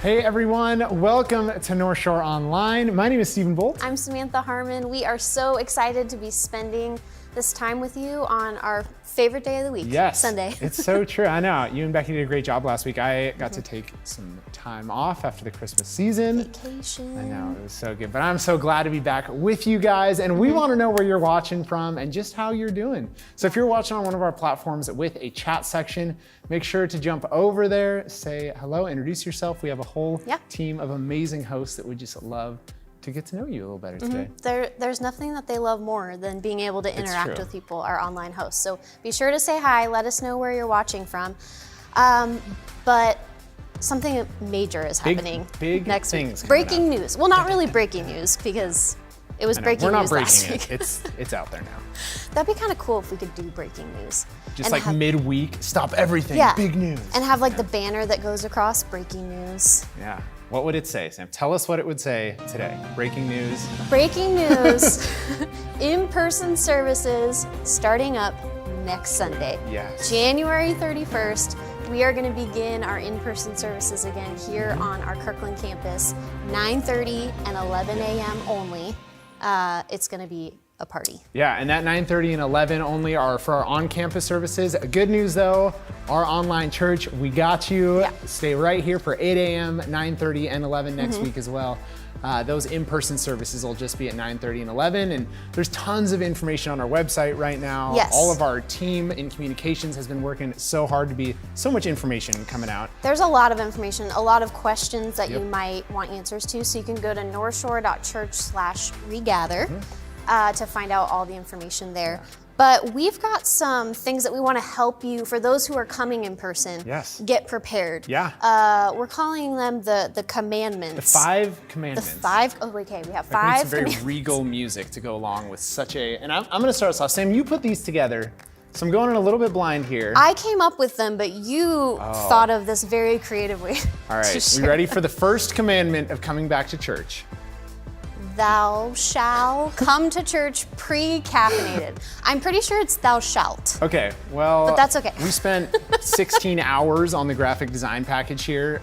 Hey everyone, welcome to Northshore Online. My name is Stephen Bolt. I'm Samantha Harmon. We are so excited to be spending this time with you on our favorite day of the week, Yes, Sunday. It's so true. I know. You and Becky did a great job last week. I got to take some time off after the Christmas season. Vacation. I know, it was so good. But I'm so glad to be back with you guys. And we want to know where you're watching from and just how you're doing. So if you're watching on one of our platforms with a chat section, make sure to jump over there, say hello, introduce yourself. We have a whole team of amazing hosts that would just love to get to know you a little better today. There's nothing that they love more than being able to interact with people, our online hosts. So be sure to say hi, let us know where you're watching from. But something major is happening big next things week. Breaking news. Well, not really breaking news because it was breaking news last week. It's out there now. That'd be kind of cool if we could do breaking news. Just like midweek, stop everything, big news. And have like the banner that goes across, breaking news. Yeah. What would it say, Sam? Tell us what it would say today. Breaking news. Breaking news. In-person services starting up next Sunday. Yes. January 31st. We are going to begin our in-person services again here on our Kirkland campus, 9:30 and 11 a.m. only. It's going to be a party. Yeah, and that 9:30 and 11 only are for our on-campus services. Good news though, our online church, we got you. Yeah. Stay right here for 8 a.m., 9:30 and 11 next week as well. Those in-person services will just be at 9:30 and 11, and there's tons of information on our website right now. Yes. All of our team in communications has been working so hard to be so much information coming out. There's a lot of information, a lot of questions that you might want answers to, so you can go to northshore.church/regather to find out all the information there. But we've got some things that we want to help you, for those who are coming in person, get prepared. Yeah. We're calling them the commandments. The 5 commandments. We have 5 We need commandments. some very regal music to go along with such a, and I'm gonna start us off. Sam, you put these together, so I'm going in a little bit blind here. I came up with them, but you thought of this very creatively. All right, we ready for the first commandment of coming back to church? Thou shall come to church pre-caffeinated. I'm pretty sure it's thou shalt. Okay, well, but that's okay. We spent 16 hours on the graphic design package here,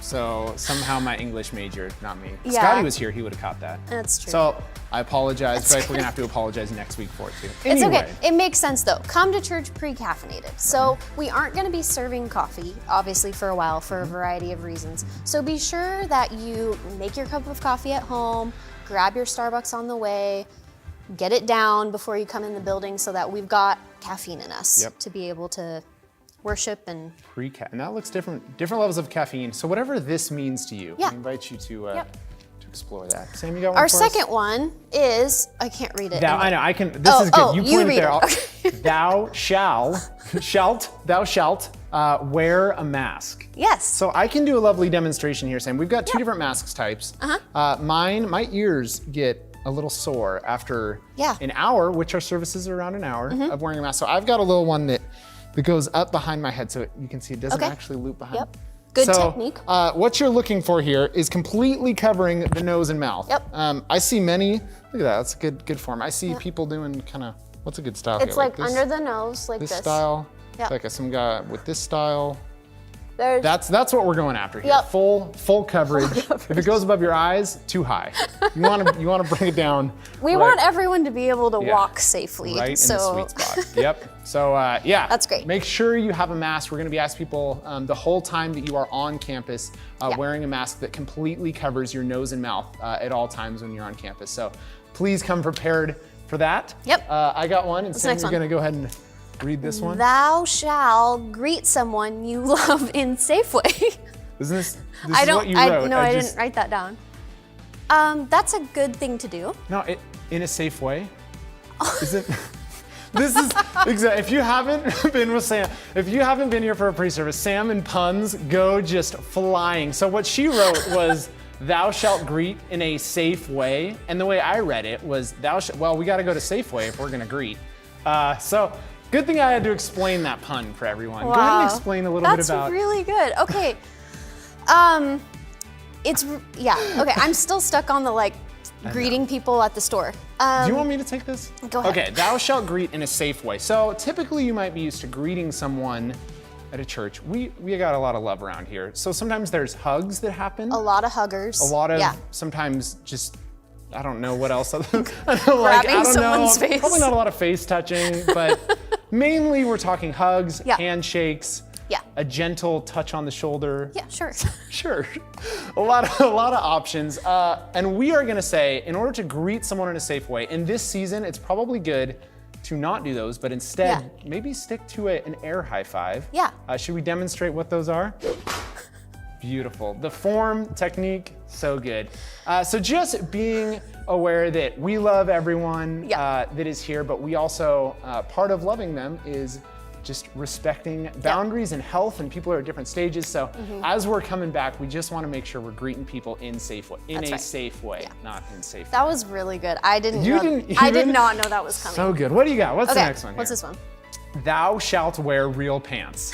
so somehow my English major, not me. Yeah. Scotty was here, he would have caught that. That's true. So I apologize, but we're gonna have to apologize next week for it too. It's okay, it makes sense though. Come to church pre-caffeinated. So we aren't gonna be serving coffee, obviously for a while, for a variety of reasons. So be sure that you make your cup of coffee at home, grab your Starbucks on the way, get it down before you come in the building so that we've got caffeine in us to be able to worship and and that looks different levels of caffeine. So whatever this means to you, I invite you to explore that. Sam, you got one Our for second us? one is, I can't read it. Thou, I know, I can, this is good. You you point it read there. Thou shalt wear a mask. Yes. So I can do a lovely demonstration here, Sam. We've got 2 different mask types. My ears get a little sore after an hour, which our services are around an hour of wearing a mask. So I've got a little one that goes up behind my head so you can see it doesn't actually loop behind. Yep. Good technique. What you're looking for here is completely covering the nose and mouth. Yep. I see many, look at that, that's a good form. I see people doing kind of, what's a good style It's here? like this, under the nose, like this. This style, like some guy with this style. That's what we're going after here. Yep. Full coverage. If it goes above your eyes, too high. You want to bring it down. We want everyone to be able to walk safely. Right in the sweet spot. Yep. So that's great. Make sure you have a mask. We're going to be asking people the whole time that you are on campus wearing a mask that completely covers your nose and mouth at all times when you're on campus. So please come prepared for that. Yep. I got one, and Sam, you're going to go ahead and read this one. Thou shall greet someone you love in Safeway. Isn't this is what you wrote? No, I didn't write that down. That's a good thing to do. No, in a safe way. Isn't this is exactly, if you haven't been with Sam, if you haven't been here for a pre-service, Sam and puns go just flying. So what she wrote was, thou shalt greet in a safe way. And the way I read it was, well, we got to go to Safeway if we're going to greet. So good thing I had to explain that pun for everyone. Wow. Go ahead and explain a little bit about. That's really good. Okay. Okay, I'm still stuck on the greeting people at the store. Do you want me to take this? Go ahead. Okay, thou shalt greet in a safe way. So typically you might be used to greeting someone at a church, we got a lot of love around here. So sometimes there's hugs that happen. A lot of huggers. A lot of yeah. sometimes just, I don't know what else. Like, Grabbing someone's face. Probably not a lot of face touching, but mainly we're talking hugs, Yeah. handshakes, Yeah. a gentle touch on the shoulder. Yeah, sure. Sure. A lot of options. And we are gonna say, in order to greet someone in a safe way, in this season, it's probably good to not do those, but instead, maybe stick to an air high five. Yeah. Should we demonstrate what those are? Beautiful. The form, technique, so good. So just being aware that we love everyone that is here, but we also, part of loving them is just respecting boundaries and health, and people are at different stages. So as we're coming back, we just want to make sure we're greeting people in safe way, safe way, not in safe. That was really good. I did not know that was coming. So good. What do you got? What's the next one? What's this one? Thou shalt wear real pants.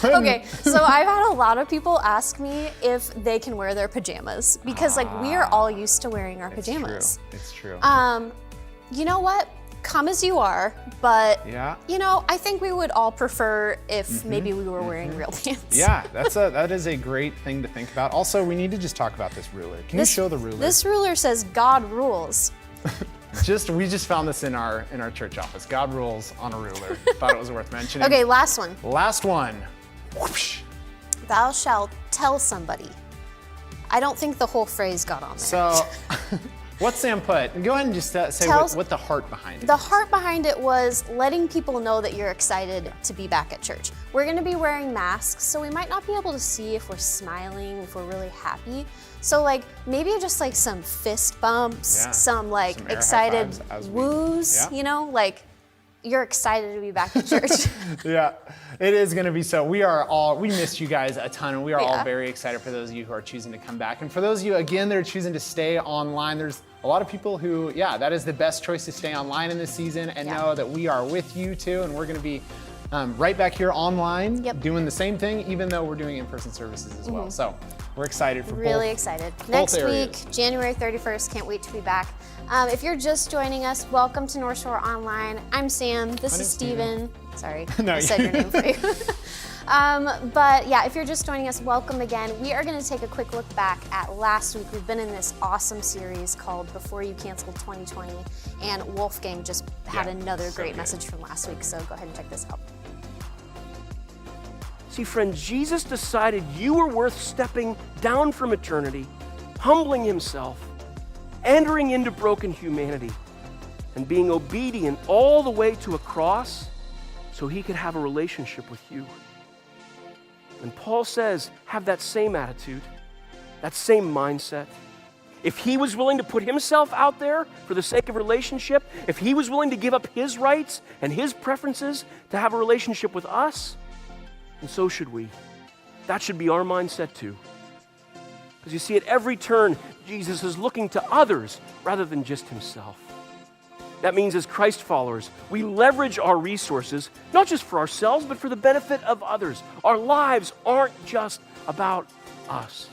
Okay, so I've had a lot of people ask me if they can wear their pajamas because like we are all used to wearing our pajamas. It's true. You know what? Come as you are, but you know, I think we would all prefer if maybe we were wearing real pants. Yeah, that is a great thing to think about. Also, we need to just talk about this ruler. Can you show the ruler? This ruler says God rules. We just found this in our church office. God rules on a ruler. Thought it was worth mentioning. Okay, last one. Last one. Whoosh. Thou shalt tell somebody. I don't think the whole phrase got on there. So, what Sam put? Go ahead and just say what the heart behind it. The heart behind it was letting people know that you're excited to be back at church. We're going to be wearing masks, so we might not be able to see if we're smiling, if we're really happy. So like maybe just like some fist bumps, some like some excited woos, you know, like you're excited to be back at church. Yeah, it is going to be so. We missed you guys a ton, and we are all very excited for those of you who are choosing to come back. And for those of you, again, that are choosing to stay online, there's a lot of people who, that is the best choice to stay online in this season and know that we are with you too, and we're going to be right back here online doing the same thing, even though we're doing in-person services as well. So we're excited for really excited. Next week, January 31st, can't wait to be back. If you're just joining us, welcome to Northshore Online. I'm Sam, this is Steven. Sorry, I said your name for you. But yeah, if you're just joining us, welcome again. We are gonna take a quick look back at last week. We've been in this awesome series called Before You Canceled 2020, and Wolfgang just had another great message from last week, so go ahead and check this out. See, friend, Jesus decided you were worth stepping down from eternity, humbling himself, entering into broken humanity, and being obedient all the way to a cross so he could have a relationship with you. And Paul says, have that same attitude, that same mindset. If he was willing to put himself out there for the sake of relationship, if he was willing to give up his rights and his preferences to have a relationship with us, and so should we. That should be our mindset too. Because you see, at every turn, Jesus is looking to others rather than just himself. That means as Christ followers, we leverage our resources, not just for ourselves, but for the benefit of others. Our lives aren't just about us.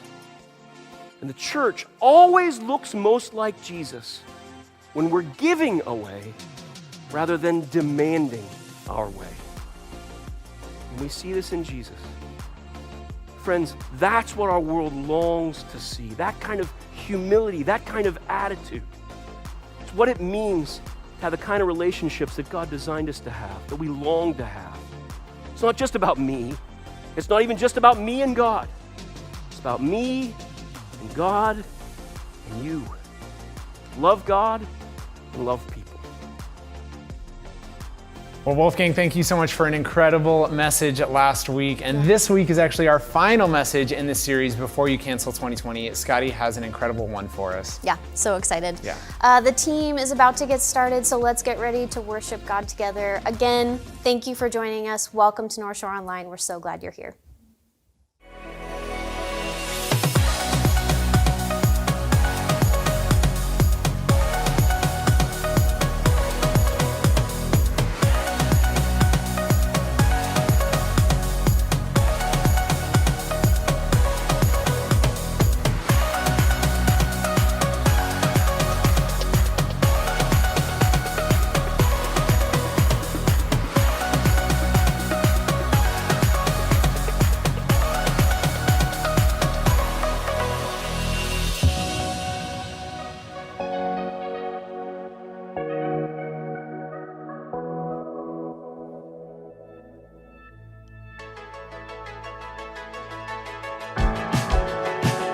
And the church always looks most like Jesus when we're giving away rather than demanding our way. And we see this in Jesus. Friends, that's what our world longs to see, that kind of humility, that kind of attitude. It's what it means to have the kind of relationships that God designed us to have, that we long to have. It's not just about me. It's not even just about me and God. It's about me and God and you. Love God and love people. Well, Wolfgang, thank you so much for an incredible message last week. And this week is actually our final message in this series, Before You Cancel 2020. Scotty has an incredible one for us. Yeah, so excited. Yeah. The team is about to get started, so let's get ready to worship God together. Again, thank you for joining us. Welcome to Northshore Online. We're so glad you're here.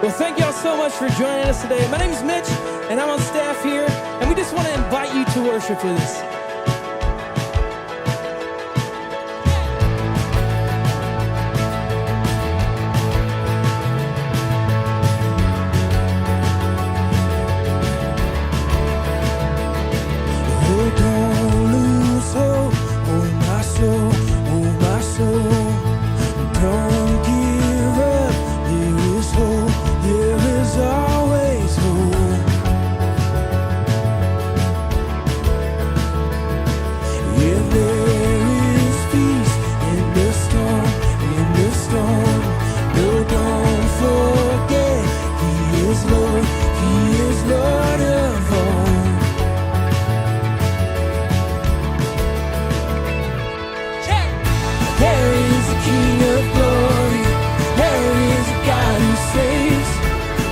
Well, thank y'all so much for joining us today. My name is Mitch, and I'm on staff here, and we just want to invite you to worship with us. Oh, don't lose hope, oh my soul, oh my soul. Don't give up, there is hope, there is always hope. Yeah, there is peace in the storm, in the storm. No, don't forget, He is Lord of all. There is a King of glory. There is a God who saves.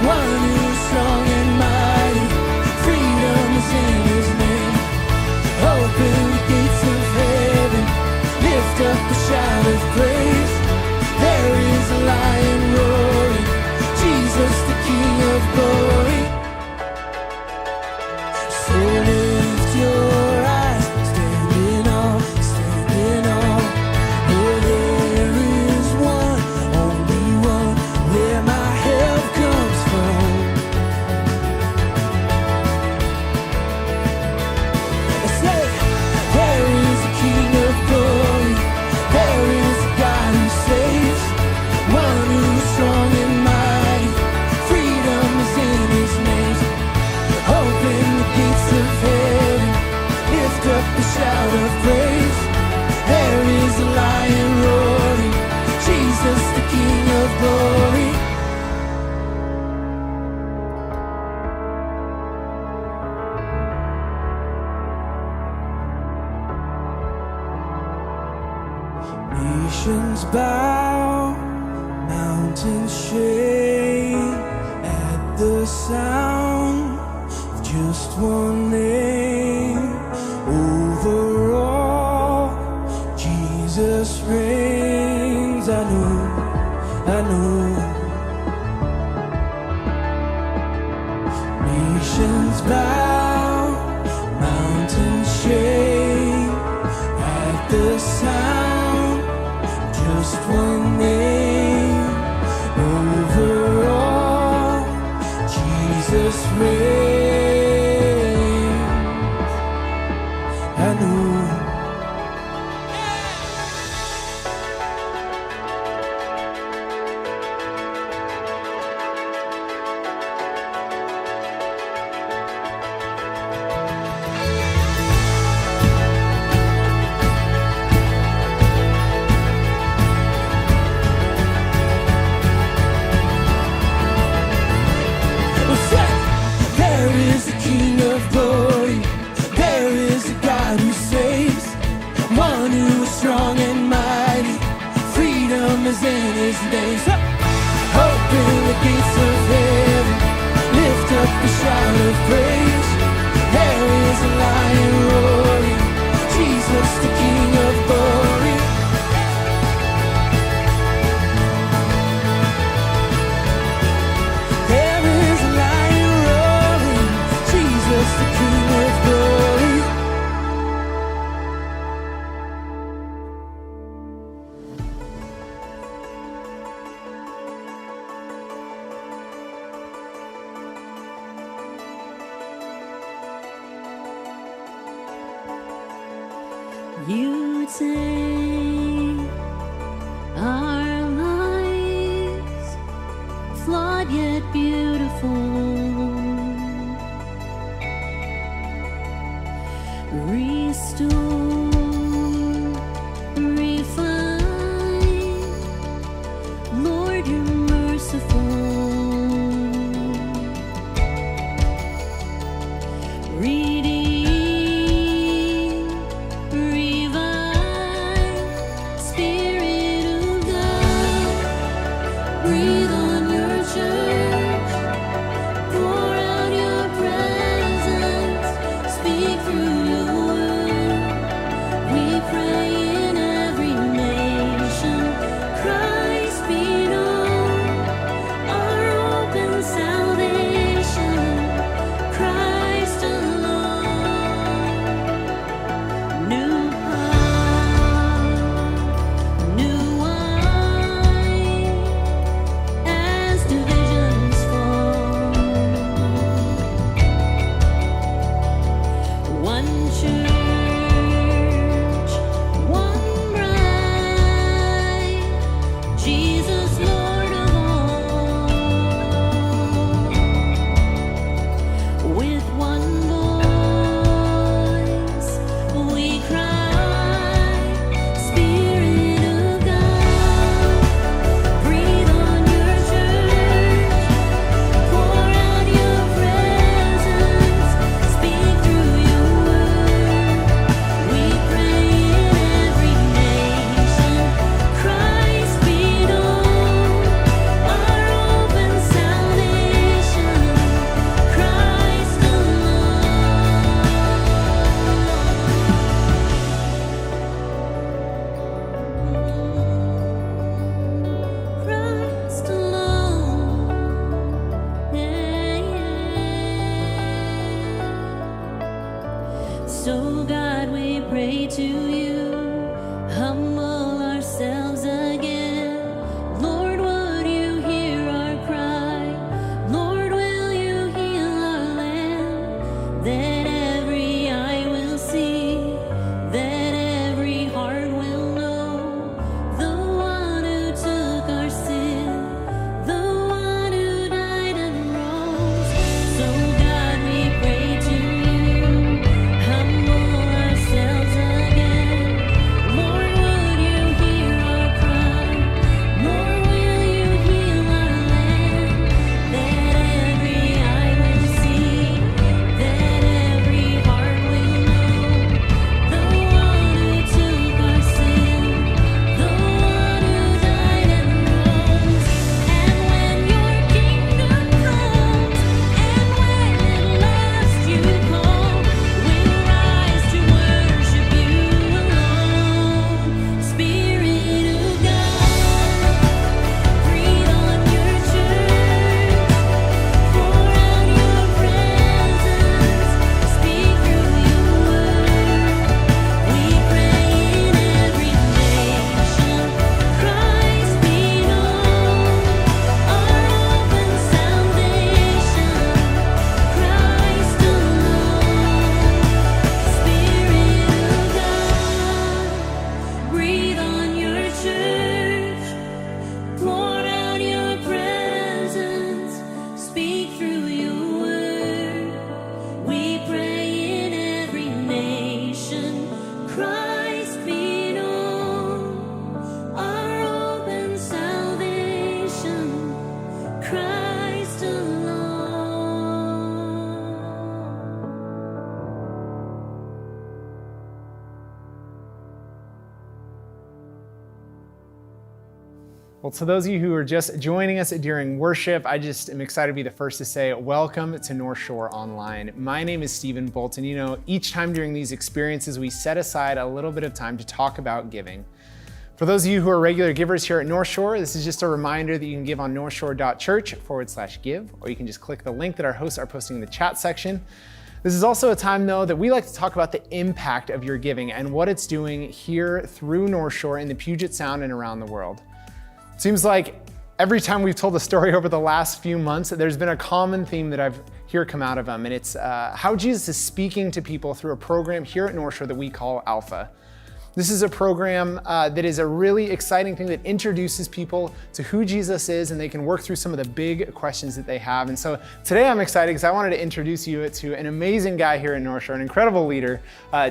One who is strong and mighty. Freedom is in His name. Open the gates of heaven. Lift up a shout of praise. There is a lion roaring. Jesus, the King of glory. So lift your eyes. Standing on, standing on. Oh, there is one, only one, where my help comes from. I say, there is a King of glory, there is a God who saves, one who is strong and mighty, freedom is in His name. Open the gates of heaven, lift up a shout of praise. There is a lion roaring, Jesus the King of glory. Nations bow, mountains shake at the sound of just one name. Over all, Jesus reigns. I know. Nations bow, mountains shake at the sound of just one name. Over all, Jesus reigns. I know. There is a King of glory. There is a God who saves. One who is strong and mighty. Freedom is in His name. Open the gates of heaven. Lift up a shout of praise. There is a lion roaring. Jesus the King of glory. There is a lion roaring, Jesus the King of glory. You take our lives, flawed yet beautiful, restore, refine, Lord, you're merciful. Redeem, revive, Spirit of God, breathe on your church, pour out your presence, speak through your word. God, we pray to you, humble ourselves again. Lord, would you hear our cry? Lord, will you heal our land? That every eye will see, that every heart will know, the one who took our sin, the one who died and rose. So God, we pray to you, humble ourselves again. Lord, would you hear our cry? Lord, will you heal our land? That every eye will see, that every heart will know, the one who took our sin, the one who died and rose. And when your kingdom comes, and when at last you come, we'll rise to worship you alone. Spirit of God, breathe on your church, pour out your presence, speak through your word. We pray in every nation, Christ be known. Our open salvation, Christ alone. Spirit of God, breathe on your church, pour out your presence, speak through your word. We pray in every nation, Christ be known. Our open salvation, Christ alone. Well, to those of you who are just joining us during worship, I just am excited to be the first to say welcome to Northshore Online. My name is Stephen Bolton. You know, each time during these experiences, we set aside a little bit of time to talk about giving. For those of you who are regular givers here at Northshore, this is just a reminder that you can give on northshore.church/give, or you can just click the link that our hosts are posting in the chat section. This is also a time, though, that we like to talk about the impact of your giving and what it's doing here through Northshore in the Puget Sound and around the world. Seems like every time we've told the story over the last few months, there's been a common theme that I've heard come out of them, and it's how Jesus is speaking to people through a program here at Northshore that we call Alpha. This is a program that is a really exciting thing that introduces people to who Jesus is, and they can work through some of the big questions that they have. And so today I'm excited because I wanted to introduce you to an amazing guy here at Northshore, an incredible leader,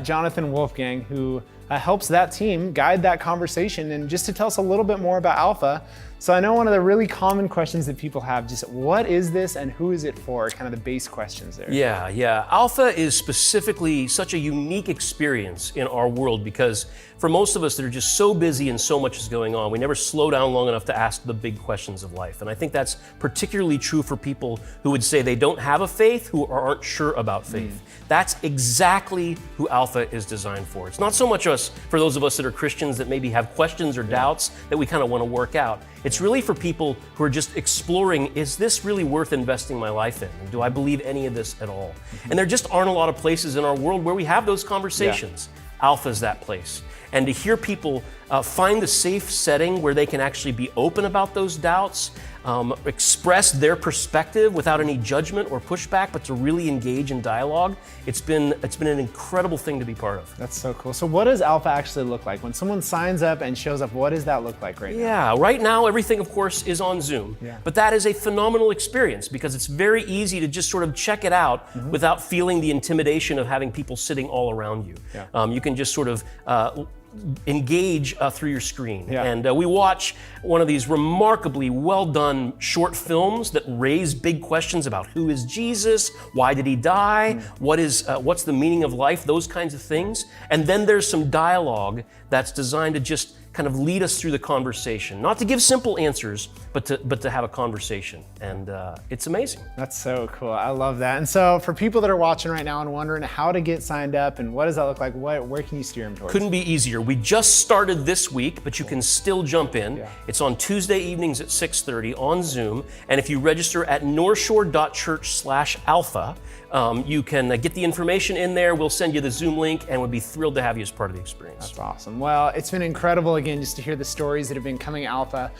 Jonathan Wolfgang, who helps that team guide that conversation, and just to tell us a little bit more about Alpha. So I know one of the really common questions that people have, just what is this and who is it for? Kind of the base questions there. Yeah. Alpha is specifically such a unique experience in our world because for most of us that are just so busy and so much is going on, we never slow down long enough to ask the big questions of life. And I think that's particularly true for people who would say they don't have a faith, who aren't sure about faith. That's exactly who Alpha is designed for. It's not so much for those of us that are Christians that maybe have questions or doubts that we kind of want to work out. It's really for people who are just exploring, is this really worth investing my life in? Do I believe any of this at all? And there just aren't a lot of places in our world where we have those conversations. Alpha's that place. And to hear people find the safe setting where they can actually be open about those doubts, express their perspective without any judgment or pushback, but to really engage in dialogue, it's been an incredible thing to be part of. That's so cool. So what does Alpha actually look like? When someone signs up and shows up, what does that look like right now? Yeah, right now everything of course is on Zoom, but that is a phenomenal experience because it's very easy to just sort of check it out without feeling the intimidation of having people sitting all around you. You can just sort of engage through your screen. And we watch one of these remarkably well done short films that raise big questions about who is Jesus, why did he die, what's the meaning of life, those kinds of things. And then there's some dialogue that's designed to just kind of lead us through the conversation. Not to give simple answers, but to have a conversation. And it's amazing. That's so cool. I love that. And so for people that are watching right now and wondering how to get signed up and what does that look like, where can you steer them towards? Couldn't be easier. We just started this week, but you can still jump in. It's on Tuesday evenings at 6:30 on Zoom. And if you register at northshore.church/alpha, You can get the information in there. We'll send you the Zoom link, and we'd be thrilled to have you as part of the experience. That's awesome. Well, it's been incredible again just to hear the stories that have been coming out of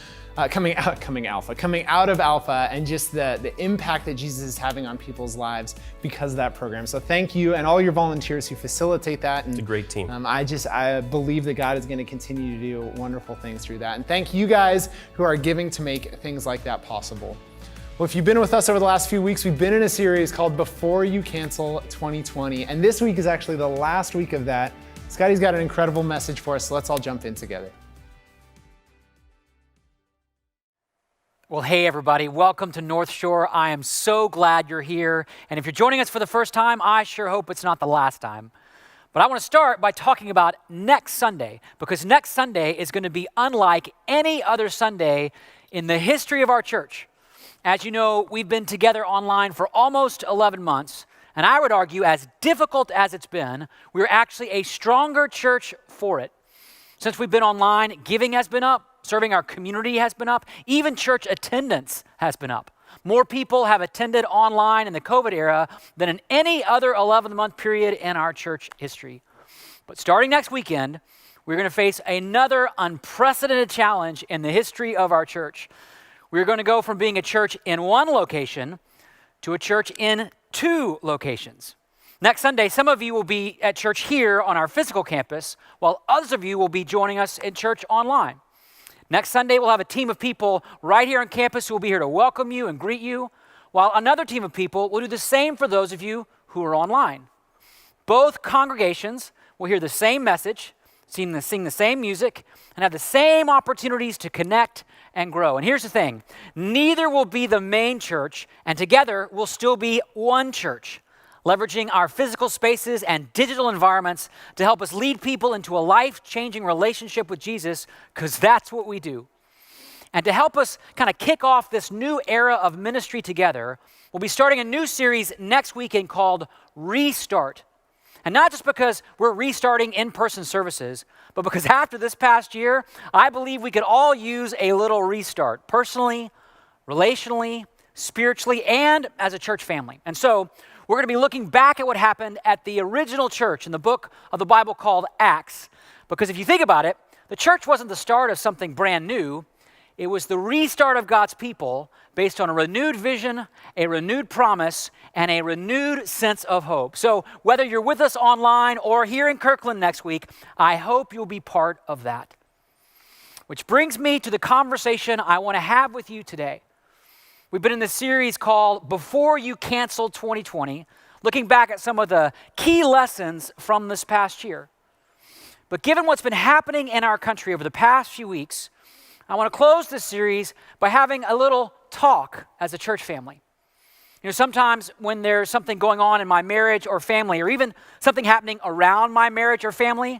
Alpha, and just the impact that Jesus is having on people's lives because of that program. So thank you and all your volunteers who facilitate that. And it's a great team. I believe that God is going to continue to do wonderful things through that. And thank you guys who are giving to make things like that possible. Well, if you've been with us over the last few weeks, we've been in a series called Before You Cancel 2020. And this week is actually the last week of that. Scotty's got an incredible message for us, so let's all jump in together. Well, hey everybody, welcome to Northshore. I am so glad you're here. And if you're joining us for the first time, I sure hope it's not the last time. But I want to start by talking about next Sunday, because next Sunday is going to be unlike any other Sunday in the history of our church. As you know, we've been together online for almost 11 months, and I would argue as difficult as it's been, we're actually a stronger church for it. Since we've been online, giving has been up, serving our community has been up, even church attendance has been up. More people have attended online in the COVID era than in any other 11-month period in our church history. But starting next weekend, we're going to face another unprecedented challenge in the history of our church. We're going to go from being a church in one location to a church in 2 locations. Next Sunday, some of you will be at church here on our physical campus, while others of you will be joining us in church online. Next Sunday, we'll have a team of people right here on campus who will be here to welcome you and greet you, while another team of people will do the same for those of you who are online. Both congregations will hear the same message, sing the same music, and have the same opportunities to connect and grow. And here's the thing, neither will be the main church, and together we'll still be one church, leveraging our physical spaces and digital environments to help us lead people into a life-changing relationship with Jesus, because that's what we do. And to help us kind of kick off this new era of ministry together, we'll be starting a new series next weekend called Restart. And not just because we're restarting in-person services, but because after this past year, I believe we could all use a little restart, personally, relationally, spiritually, and as a church family. And so we're going to be looking back at what happened at the original church in the book of the Bible called Acts. Because if you think about it, the church wasn't the start of something brand new. It was the restart of God's people based on a renewed vision, a renewed promise, and a renewed sense of hope. So whether you're with us online or here in Kirkland next week, I hope you'll be part of that. Which brings me to the conversation I want to have with you today. We've been in this series called Before You Cancel 2020, looking back at some of the key lessons from this past year. But given what's been happening in our country over the past few weeks, I want to close this series by having a little talk as a church family. You know, sometimes when there's something going on in my marriage or family, or even something happening around my marriage or family,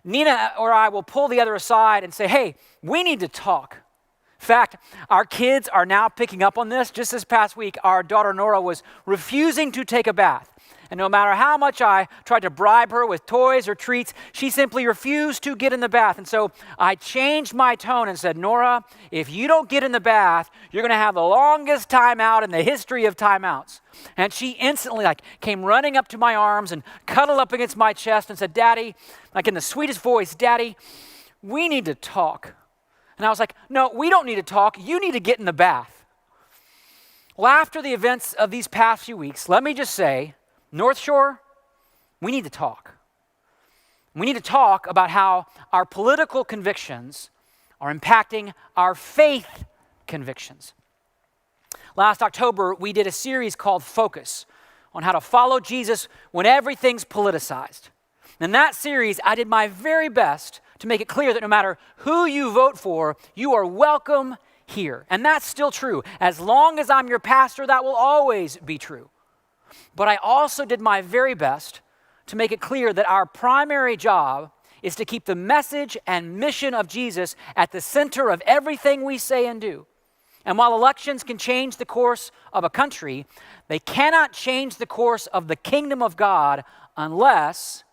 Nina or I will pull the other aside and say, hey, we need to talk. In fact, our kids are now picking up on this. Just this past week, our daughter Nora was refusing to take a bath. And no matter how much I tried to bribe her with toys or treats, she simply refused to get in the bath. And so I changed my tone and said, Nora, if you don't get in the bath, you're going to have the longest timeout in the history of timeouts. And she instantly came running up to my arms and cuddled up against my chest and said, Daddy, in the sweetest voice, Daddy, we need to talk. And I was like, no, we don't need to talk. You need to get in the bath. Well, after the events of these past few weeks, let me just say, Northshore, we need to talk. We need to talk about how our political convictions are impacting our faith convictions. Last October, we did a series called Focus on how to follow Jesus when everything's politicized. In that series, I did my very best to make it clear that no matter who you vote for, you are welcome here. And that's still true. As long as I'm your pastor, that will always be true. But I also did my very best to make it clear that our primary job is to keep the message and mission of Jesus at the center of everything we say and do. And while elections can change the course of a country, they cannot change the course of the kingdom of God unless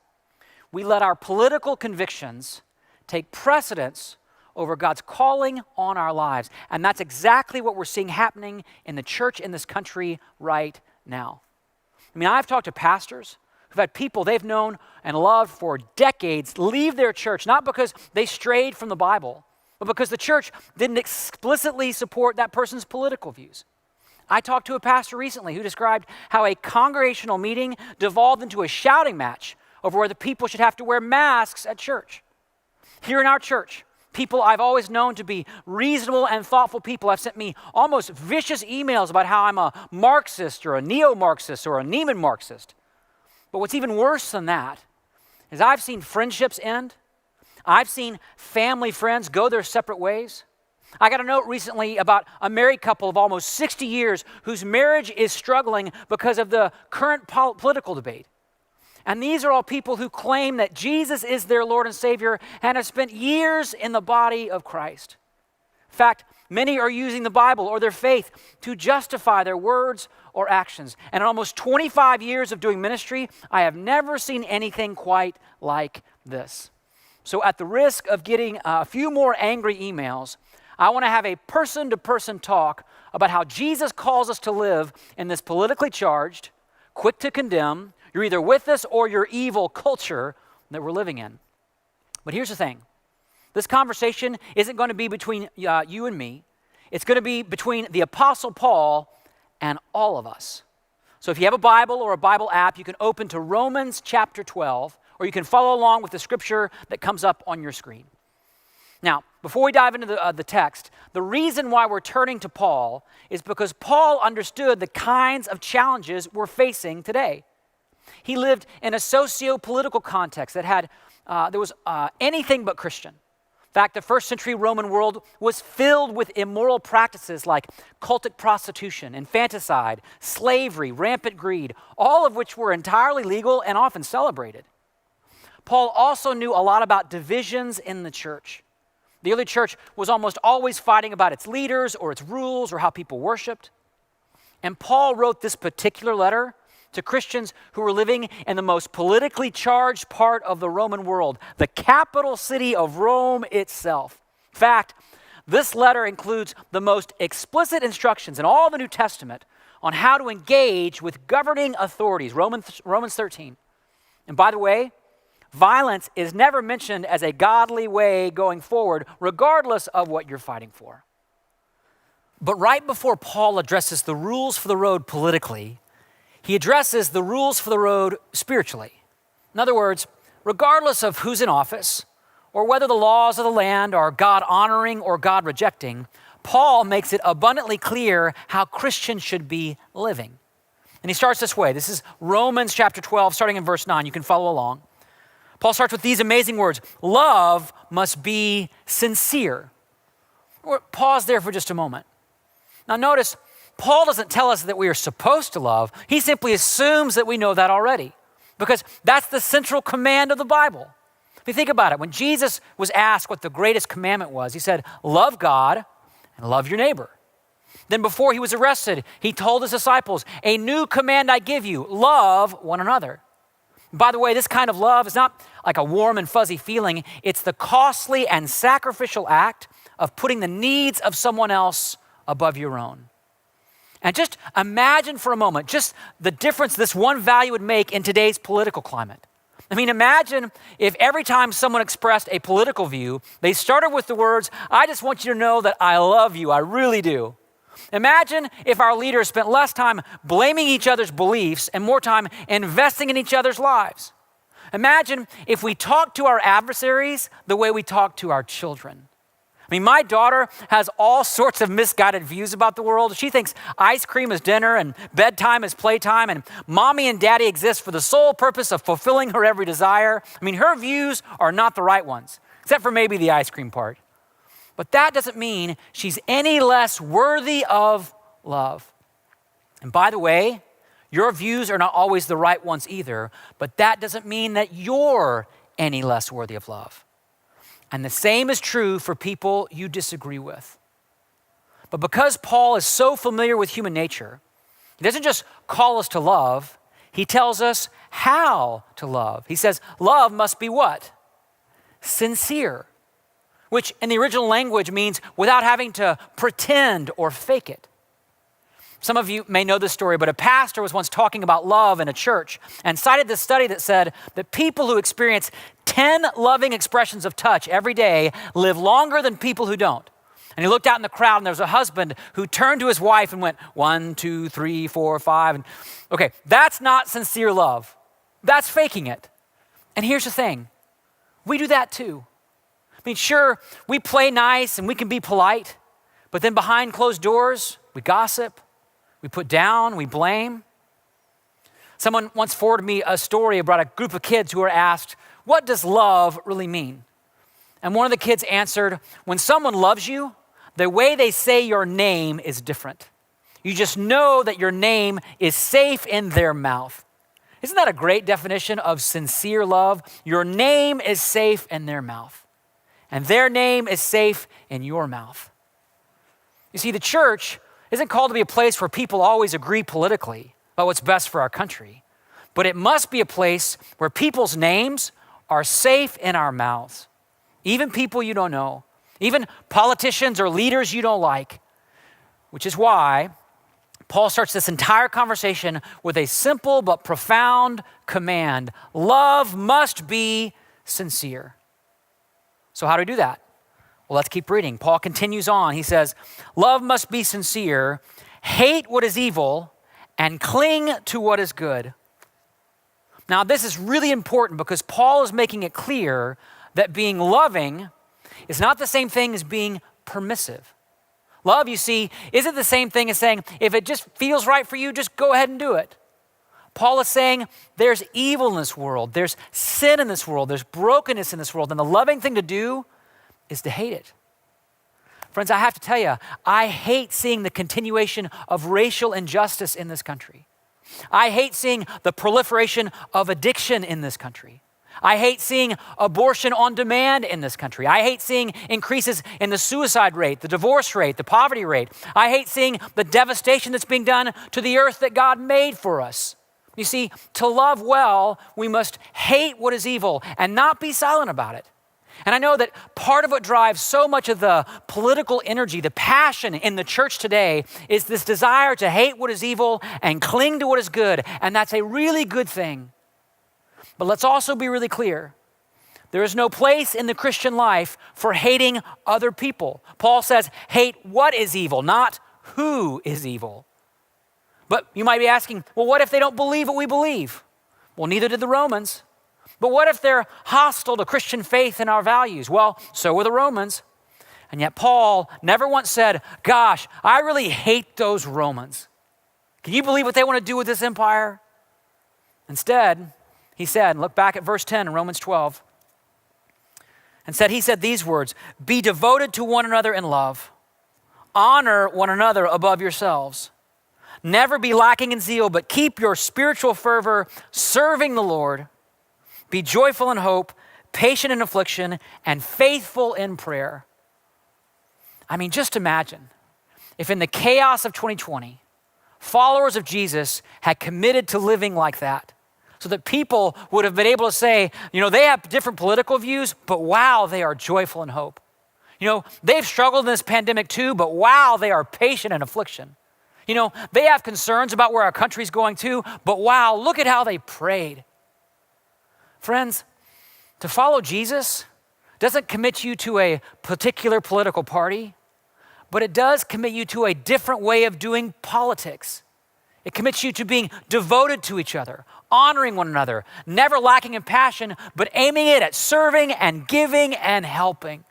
we let our political convictions take precedence over God's calling on our lives. And that's exactly what we're seeing happening in the church in this country right now. I mean, I've talked to pastors who've had people they've known and loved for decades leave their church, not because they strayed from the Bible, but because the church didn't explicitly support that person's political views. I talked to a pastor recently who described how a congregational meeting devolved into a shouting match over whether people should have to wear masks at church. Here in our church, people I've always known to be reasonable and thoughtful people have sent me almost vicious emails about how I'm a Marxist or a neo-Marxist or a Neiman Marxist. But what's even worse than that is I've seen friendships end. I've seen family friends go their separate ways. I got a note recently about a married couple of almost 60 years whose marriage is struggling because of the current political debate. And these are all people who claim that Jesus is their Lord and Savior and have spent years in the body of Christ. In fact, many are using the Bible or their faith to justify their words or actions. And in almost 25 years of doing ministry, I have never seen anything quite like this. So at the risk of getting a few more angry emails, I want to have a person-to-person talk about how Jesus calls us to live in this politically charged, quick to condemn, you're either with us or you're evil culture that we're living in. But here's the thing. This conversation isn't going to be between you and me. It's going to be between the Apostle Paul and all of us. So if you have a Bible or a Bible app, you can open to Romans chapter 12, or you can follow along with the scripture that comes up on your screen. Now, before we dive into the text, the reason why we're turning to Paul is because Paul understood the kinds of challenges we're facing today. He lived in a socio-political context that had, there was anything but Christian. In fact, the first century Roman world was filled with immoral practices like cultic prostitution, infanticide, slavery, rampant greed, all of which were entirely legal and often celebrated. Paul also knew a lot about divisions in the church. The early church was almost always fighting about its leaders or its rules or how people worshiped. And Paul wrote this particular letter to Christians who were living in the most politically charged part of the Roman world, the capital city of Rome itself. In fact, this letter includes the most explicit instructions in all the New Testament on how to engage with governing authorities, Romans 13. And by the way, violence is never mentioned as a godly way going forward, regardless of what you're fighting for. But right before Paul addresses the rules for the road politically, he addresses the rules for the road spiritually. In other words, regardless of who's in office or whether the laws of the land are God-honoring or God-rejecting, Paul makes it abundantly clear how Christians should be living. And he starts this way. This is Romans chapter 12, starting in verse 9. You can follow along. Paul starts with these amazing words. Love must be sincere. Pause there for just a moment. Now notice, Paul doesn't tell us that we are supposed to love. He simply assumes that we know that already, because that's the central command of the Bible. If you think about it, when Jesus was asked what the greatest commandment was, he said, love God and love your neighbor. Then before he was arrested, he told his disciples, a new command I give you, love one another. By the way, this kind of love is not like a warm and fuzzy feeling. It's the costly and sacrificial act of putting the needs of someone else above your own. And just imagine for a moment just the difference this one value would make in today's political climate. I mean, imagine if every time someone expressed a political view, they started with the words, I just want you to know that I love you, I really do. Imagine if our leaders spent less time blaming each other's beliefs and more time investing in each other's lives. Imagine if we talked to our adversaries the way we talk to our children. I mean, my daughter has all sorts of misguided views about the world. She thinks ice cream is dinner and bedtime is playtime and mommy and daddy exist for the sole purpose of fulfilling her every desire. I mean, her views are not the right ones, except for maybe the ice cream part. But that doesn't mean she's any less worthy of love. And by the way, your views are not always the right ones either, but that doesn't mean that you're any less worthy of love. And the same is true for people you disagree with. But because Paul is so familiar with human nature, he doesn't just call us to love, he tells us how to love. He says, love must be what? Sincere, which in the original language means without having to pretend or fake it. Some of you may know this story, but a pastor was once talking about love in a church and cited this study that said that people who experience 10 loving expressions of touch every day live longer than people who don't. And he looked out in the crowd, and there was a husband who turned to his wife and went, 1, 2, 3, 4, 5. And okay, that's not sincere love. That's faking it. And here's the thing. We do that too. I mean, sure, we play nice and we can be polite, but then behind closed doors, we gossip, we put down, we blame. Someone once forwarded me a story about a group of kids who were asked, what does love really mean? And one of the kids answered, when someone loves you, the way they say your name is different. You just know that your name is safe in their mouth. Isn't that a great definition of sincere love? Your name is safe in their mouth, and their name is safe in your mouth. You see, the church isn't called to be a place where people always agree politically about what's best for our country, but it must be a place where people's names are safe in our mouths, even people you don't know, even politicians or leaders you don't like, which is why Paul starts this entire conversation with a simple but profound command. Love must be sincere. So how do we do that? Well, let's keep reading. Paul continues on. He says, love must be sincere, hate what is evil, and cling to what is good. Now, this is really important because Paul is making it clear that being loving is not the same thing as being permissive. Love, you see, isn't the same thing as saying, if it just feels right for you, just go ahead and do it. Paul is saying there's evil in this world, there's sin in this world, there's brokenness in this world, and the loving thing to do is to hate it. Friends, I have to tell you, I hate seeing the continuation of racial injustice in this country. I hate seeing the proliferation of addiction in this country. I hate seeing abortion on demand in this country. I hate seeing increases in the suicide rate, the divorce rate, the poverty rate. I hate seeing the devastation that's being done to the earth that God made for us. You see, to love well, we must hate what is evil and not be silent about it. And I know that part of what drives so much of the political energy, the passion in the church today is this desire to hate what is evil and cling to what is good. And that's a really good thing. But let's also be really clear. There is no place in the Christian life for hating other people. Paul says, hate what is evil, not who is evil. But you might be asking, well, what if they don't believe what we believe? Well, neither did the Romans. But what if they're hostile to Christian faith and our values? Well, so were the Romans. And yet Paul never once said, gosh, I really hate those Romans. Can you believe what they want to do with this empire? Instead, he said, look back at verse 10 in Romans 12. He said these words, be devoted to one another in love. Honor one another above yourselves. Never be lacking in zeal, but keep your spiritual fervor serving the Lord. Be joyful in hope, patient in affliction, and faithful in prayer. I mean, just imagine if in the chaos of 2020, followers of Jesus had committed to living like that, so that people would have been able to say, they have different political views, but wow, they are joyful in hope. They've struggled in this pandemic too, but wow, they are patient in affliction. They have concerns about where our country's going to, but wow, look at how they prayed. Friends, to follow Jesus doesn't commit you to a particular political party, but it does commit you to a different way of doing politics. It commits you to being devoted to each other, honoring one another, never lacking in passion, but aiming it at serving and giving and helping.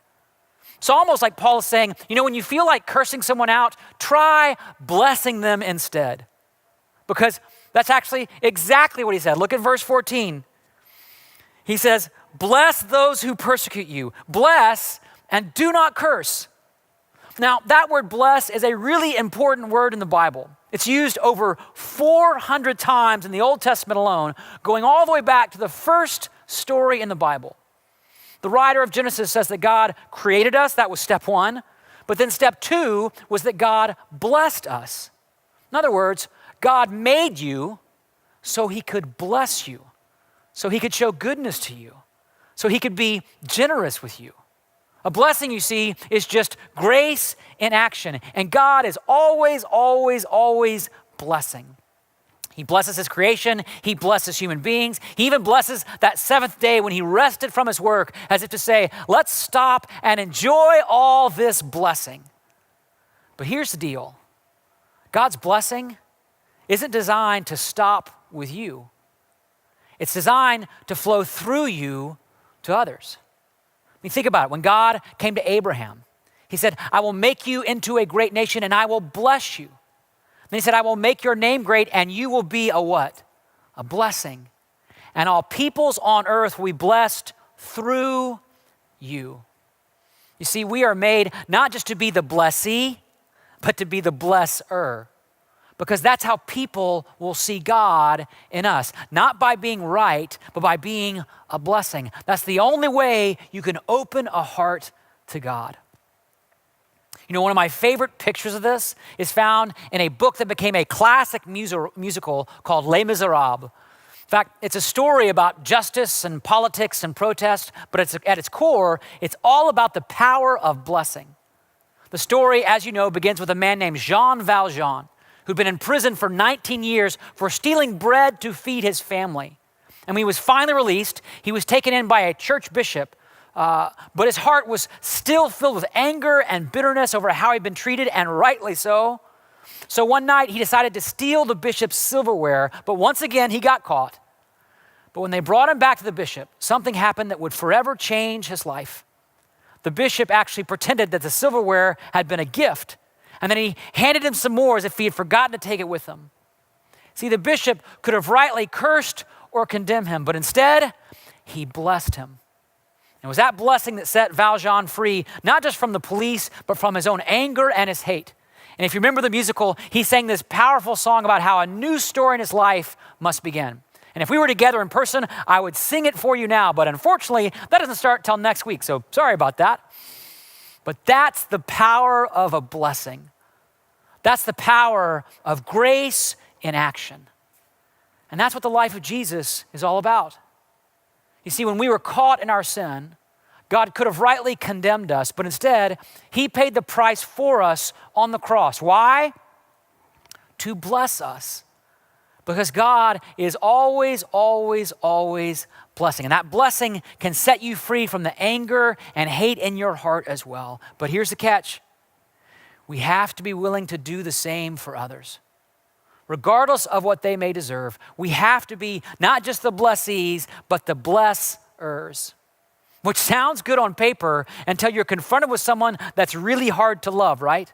It's almost like Paul is saying, when you feel like cursing someone out, try blessing them instead. Because that's actually exactly what he said. Look at verse 14. He says, bless those who persecute you. Bless and do not curse. Now, that word bless is a really important word in the Bible. It's used over 400 times in the Old Testament alone, going all the way back to the first story in the Bible. The writer of Genesis says that God created us. That was step one. But then step two was that God blessed us. In other words, God made you so he could bless you, so he could show goodness to you, so he could be generous with you. A blessing, you see, is just grace in action. And God is always, always, always blessing. He blesses his creation. He blesses human beings. He even blesses that seventh day when he rested from his work, as if to say, let's stop and enjoy all this blessing. But here's the deal. God's blessing isn't designed to stop with you. It's designed to flow through you to others. I mean, think about it. When God came to Abraham, he said, I will make you into a great nation and I will bless you. Then he said, I will make your name great and you will be a what? A blessing. And all peoples on earth will be blessed through you. You see, we are made not just to be the blessee, but to be the blesser. Because that's how people will see God in us. Not by being right, but by being a blessing. That's the only way you can open a heart to God. You know, one of my favorite pictures of this is found in a book that became a classic musical called Les Miserables. In fact, it's a story about justice and politics and protest, but at its core, it's all about the power of blessing. The story, as you know, begins with a man named Jean Valjean, who'd been in prison for 19 years for stealing bread to feed his family. And when he was finally released, he was taken in by a church bishop, but his heart was still filled with anger and bitterness over how he'd been treated, and rightly so. So one night, he decided to steal the bishop's silverware, but once again, he got caught. But when they brought him back to the bishop, something happened that would forever change his life. The bishop actually pretended that the silverware had been a gift, and then he handed him some more as if he had forgotten to take it with him. See, the bishop could have rightly cursed or condemned him, but instead, he blessed him. And it was that blessing that set Valjean free, not just from the police, but from his own anger and his hate. And if you remember the musical, he sang this powerful song about how a new story in his life must begin. And if we were together in person, I would sing it for you now, but unfortunately, that doesn't start till next week, so sorry about that. But that's the power of a blessing. That's the power of grace in action. And that's what the life of Jesus is all about. You see, when we were caught in our sin, God could have rightly condemned us, but instead, he paid the price for us on the cross. Why? To bless us. Because God is always, always, always blessing. And that blessing can set you free from the anger and hate in your heart as well. But here's the catch. We have to be willing to do the same for others. Regardless of what they may deserve, we have to be not just the blessees, but the blessers. Which sounds good on paper until you're confronted with someone that's really hard to love, right?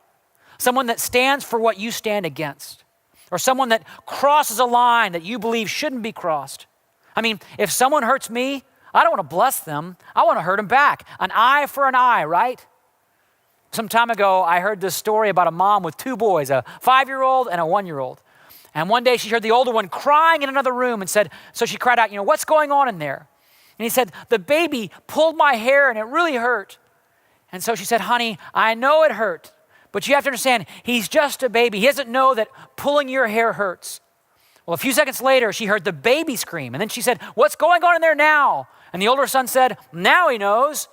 Someone that stands for what you stand against. Or someone that crosses a line that you believe shouldn't be crossed. I mean, if someone hurts me, I don't want to bless them. I want to hurt them back. An eye for an eye, right? Some time ago, I heard this story about a mom with two boys, a 5-year-old and a 1-year-old. And one day she heard the older one crying in another room and said, so she cried out, what's going on in there? And he said, the baby pulled my hair and it really hurt. And so she said, honey, I know it hurt. But you have to understand, he's just a baby. He doesn't know that pulling your hair hurts. Well, a few seconds later, she heard the baby scream. And then she said, what's going on in there now? And the older son said, now he knows.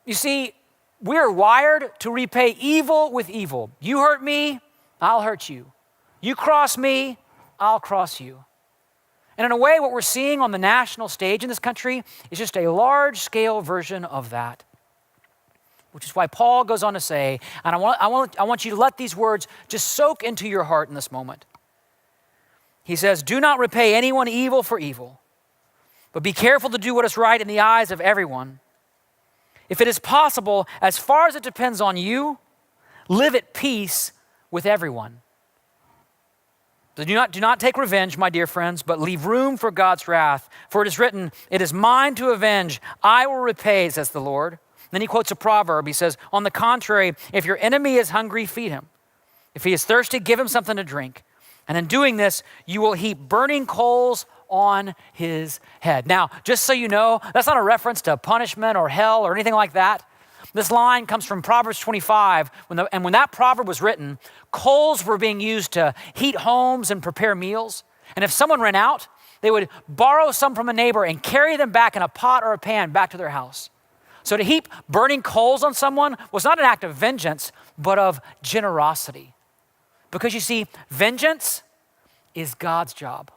You see, we're wired to repay evil with evil. You hurt me, I'll hurt you. You cross me, I'll cross you. And in a way, what we're seeing on the national stage in this country is just a large-scale version of that. Which is why Paul goes on to say, and I want you to let these words just soak into your heart in this moment. He says, do not repay anyone evil for evil, but be careful to do what is right in the eyes of everyone. If it is possible, as far as it depends on you, live at peace with everyone. So do not take revenge, my dear friends, but leave room for God's wrath. For it is written, it is mine to avenge, I will repay, says the Lord. Then he quotes a proverb. He says, on the contrary, if your enemy is hungry, feed him. If he is thirsty, give him something to drink. And in doing this, you will heap burning coals on his head. Now, just so you know, that's not a reference to punishment or hell or anything like that. This line comes from Proverbs 25. When that proverb was written, coals were being used to heat homes and prepare meals. And if someone ran out, they would borrow some from a neighbor and carry them back in a pot or a pan back to their house. So to heap burning coals on someone was not an act of vengeance, but of generosity. Because you see, vengeance is God's job.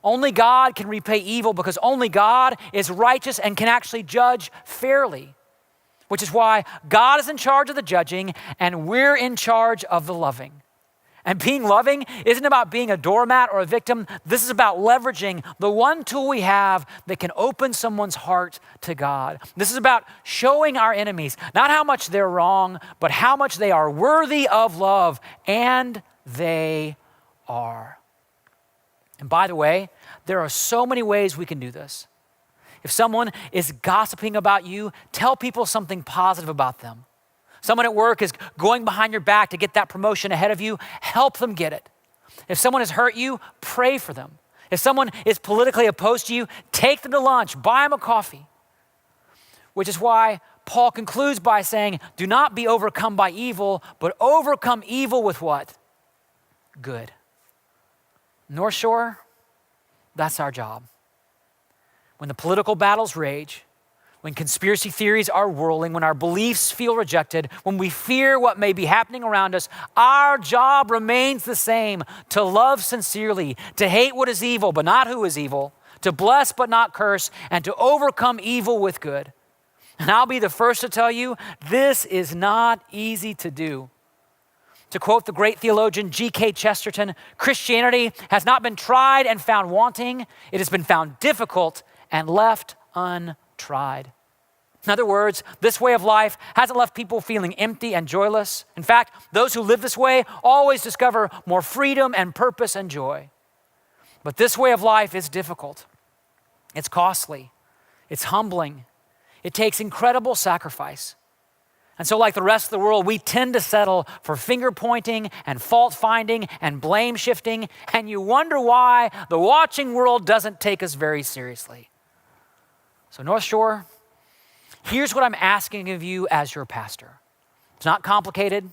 Only God can repay evil because only God is righteous and can actually judge fairly. Which is why God is in charge of the judging and we're in charge of the loving. And being loving isn't about being a doormat or a victim. This is about leveraging the one tool we have that can open someone's heart to God. This is about showing our enemies not how much they're wrong, but how much they are worthy of love. And they are. And by the way, there are so many ways we can do this. If someone is gossiping about you, tell people something positive about them. Someone at work is going behind your back to get that promotion ahead of you, help them get it. If someone has hurt you, pray for them. If someone is politically opposed to you, take them to lunch, buy them a coffee. Which is why Paul concludes by saying, do not be overcome by evil, but overcome evil with what? Good. North Shore, that's our job. When the political battles rage, when conspiracy theories are whirling, when our beliefs feel rejected, when we fear what may be happening around us, our job remains the same: to love sincerely, to hate what is evil but not who is evil, to bless but not curse, and to overcome evil with good. And I'll be the first to tell you, this is not easy to do. To quote the great theologian G.K. Chesterton, Christianity has not been tried and found wanting, it has been found difficult and left untried. In other words, this way of life hasn't left people feeling empty and joyless. In fact, those who live this way always discover more freedom and purpose and joy. But this way of life is difficult. It's costly. It's humbling. It takes incredible sacrifice. And so like the rest of the world, we tend to settle for finger pointing and fault finding and blame shifting, and you wonder why the watching world doesn't take us very seriously. So North Shore, here's what I'm asking of you as your pastor. It's not complicated,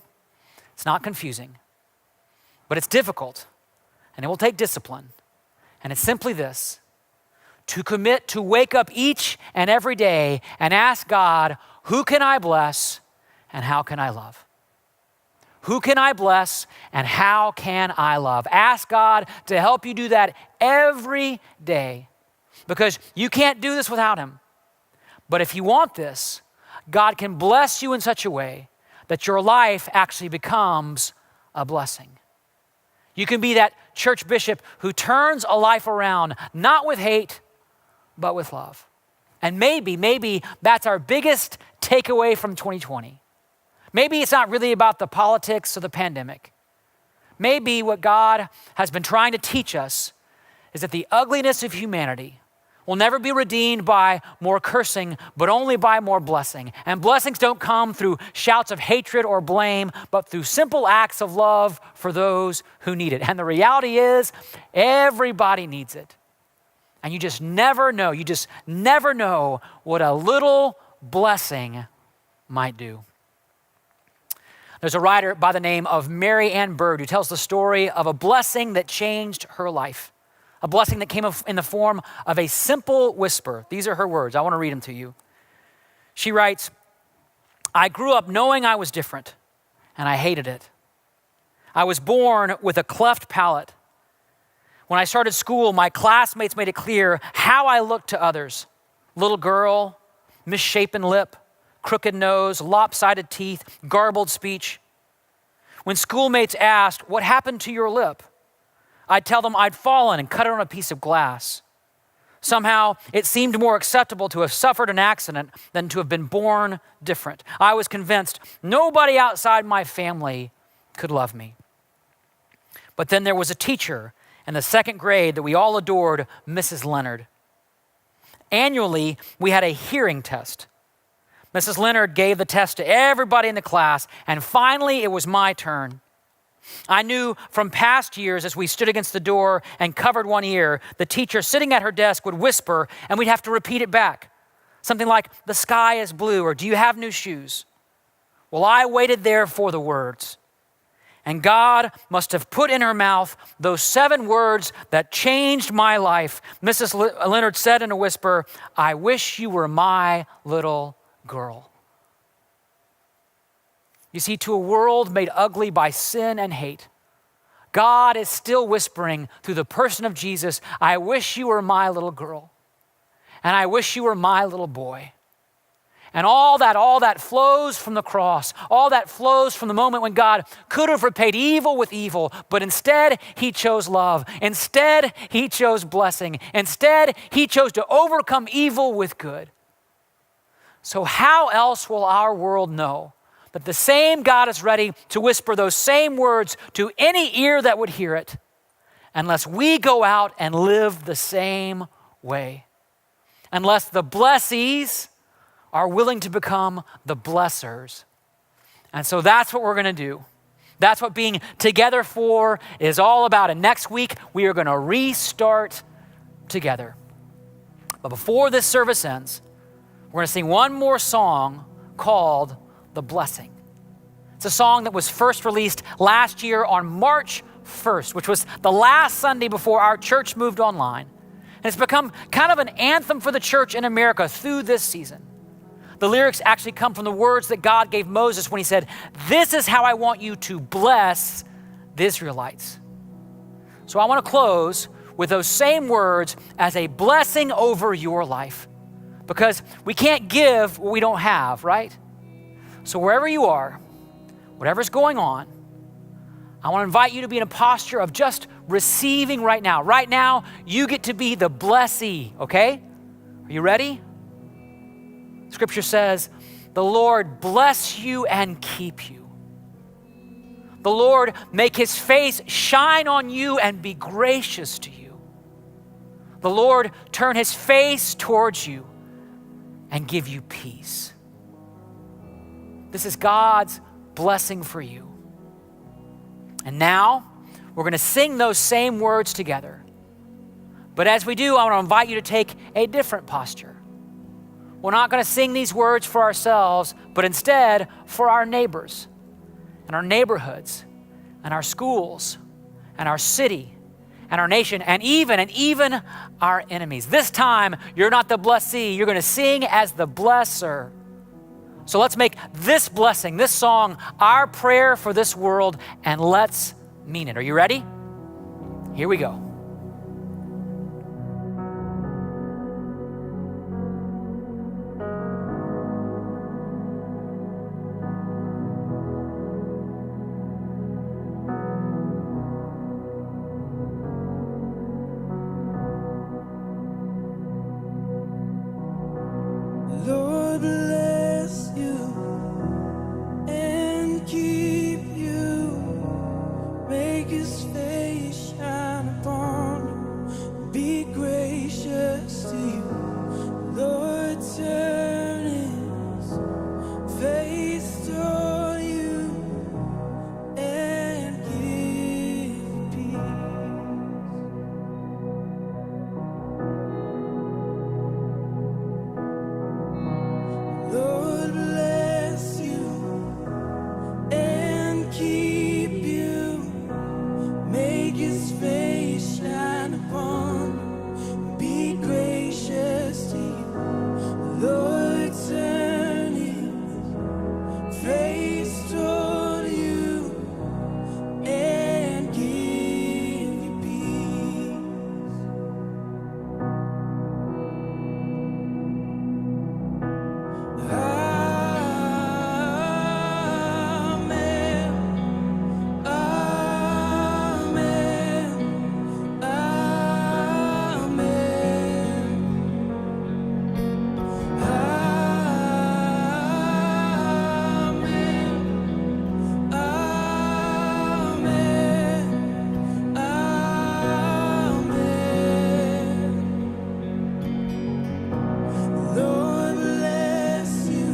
it's not confusing, but it's difficult, and it will take discipline. And it's simply this: to commit to wake up each and every day and ask God, who can I bless and how can I love? Who can I bless and how can I love? Ask God to help you do that every day, because you can't do this without him. But if you want this, God can bless you in such a way that your life actually becomes a blessing. You can be that church bishop who turns a life around, not with hate, but with love. And maybe that's our biggest takeaway from 2020. Maybe it's not really about the politics or the pandemic. Maybe what God has been trying to teach us is that the ugliness of humanity will never be redeemed by more cursing, but only by more blessing. And blessings don't come through shouts of hatred or blame, but through simple acts of love for those who need it. And the reality is, everybody needs it. And you just never know what a little blessing might do. There's a writer by the name of Mary Ann Bird who tells the story of a blessing that changed her life. A blessing that came in the form of a simple whisper. These are her words. I want to read them to you. She writes, I grew up knowing I was different, and I hated it. I was born with a cleft palate. When I started school, my classmates made it clear how I looked to others. Little girl, misshapen lip, crooked nose, lopsided teeth, garbled speech. When schoolmates asked, what happened to your lip? I'd tell them I'd fallen and cut it on a piece of glass. Somehow, it seemed more acceptable to have suffered an accident than to have been born different. I was convinced nobody outside my family could love me. But then there was a teacher in the second grade that we all adored, Mrs. Leonard. Annually, we had a hearing test. Mrs. Leonard gave the test to everybody in the class, and finally it was my turn. I knew from past years as we stood against the door and covered one ear, the teacher sitting at her desk would whisper and we'd have to repeat it back. Something like, the sky is blue, or do you have new shoes? Well, I waited there for the words. And God must have put in her mouth those 7 words that changed my life. Mrs. Leonard said in a whisper, I wish you were my little girl. You see, to a world made ugly by sin and hate, God is still whispering through the person of Jesus, I wish you were my little girl, and I wish you were my little boy. And all that flows from the cross. All that flows from the moment when God could have repaid evil with evil, but instead he chose love. Instead, he chose blessing. Instead, he chose to overcome evil with good. So how else will our world know that the same God is ready to whisper those same words to any ear that would hear it, unless we go out and live the same way? Unless the blessees are willing to become the blessers. And so that's what we're going to do. That's what being together for is all about. And next week, we are going to restart together. But before this service ends, we're going to sing one more song called The Blessing. It's a song that was first released last year on March 1st, which was the last Sunday before our church moved online. And it's become kind of an anthem for the church in America through this season. The lyrics actually come from the words that God gave Moses when he said, this is how I want you to bless the Israelites. So I want to close with those same words as a blessing over your life, because we can't give what we don't have, right? So wherever you are, whatever's going on, I want to invite you to be in a posture of just receiving right now. Right now, you get to be the blessee, okay? Are you ready? Scripture says, the Lord bless you and keep you. The Lord make his face shine on you and be gracious to you. The Lord turn his face towards you and give you peace. This is God's blessing for you. And now, we're going to sing those same words together. But as we do, I want to invite you to take a different posture. We're not going to sing these words for ourselves, but instead for our neighbors and our neighborhoods and our schools and our city and our nation and even our enemies. This time, you're not the blessee. You're going to sing as the blesser. So let's make this blessing, this song, our prayer for this world, and let's mean it. Are you ready? Here we go. Lord bless you and keep you. Make his face shine upon you. Be gracious to you. Lord turn his face toward you and give you peace. Lord bless you and keep you. Make his face shine upon you. Be gracious to you. Lord turn his face toward you and give you peace. Amen. Amen. Amen. Amen. Amen. Lord bless you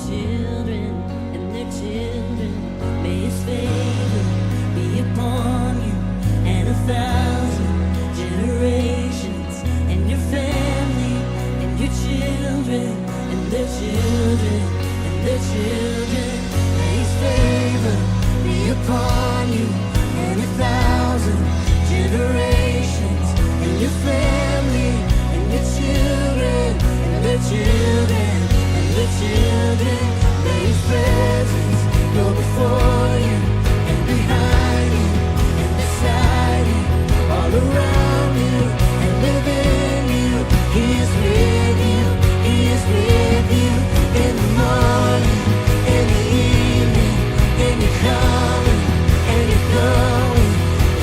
children and their children. May His favor be upon you and 1,000 generations, and your family and your children and their children and their children. May His favor be upon you and 1,000 generations, and your family and your children and their children and their children. May His presence go before you and behind you and beside you, all around you and within you. He is with you, He is with you in the morning, in the evening, and you're coming and you're going,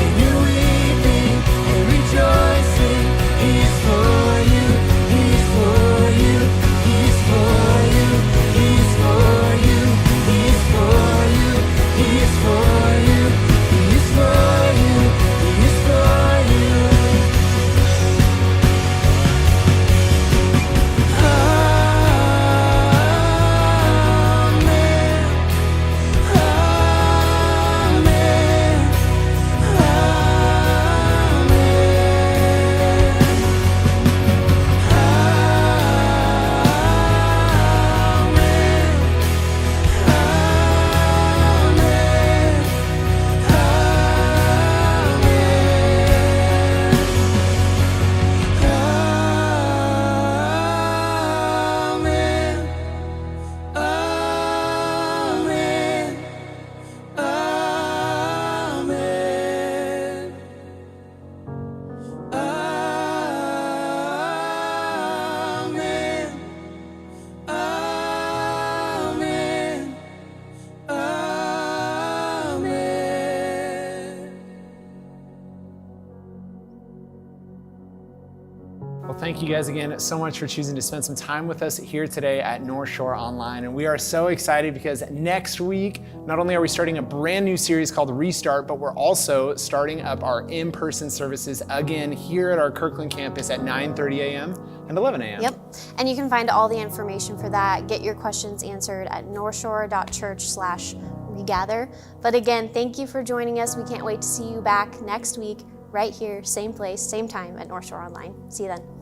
and you're weeping and rejoicing. He is for you, He is for you, He is for you, He is for you, He is for you, He is for you, He is for you, He is for you. Well, thank you guys again so much for choosing to spend some time with us here today at Northshore Online. And we are so excited because next week, not only are we starting a brand new series called Restart, but we're also starting up our in-person services again here at our Kirkland campus at 9:30 a.m. and 11 a.m. Yep, and you can find all the information for that, get your questions answered at northshore.church/regather. But again, thank you for joining us. We can't wait to see you back next week, right here, same place, same time at Northshore Online. See you then.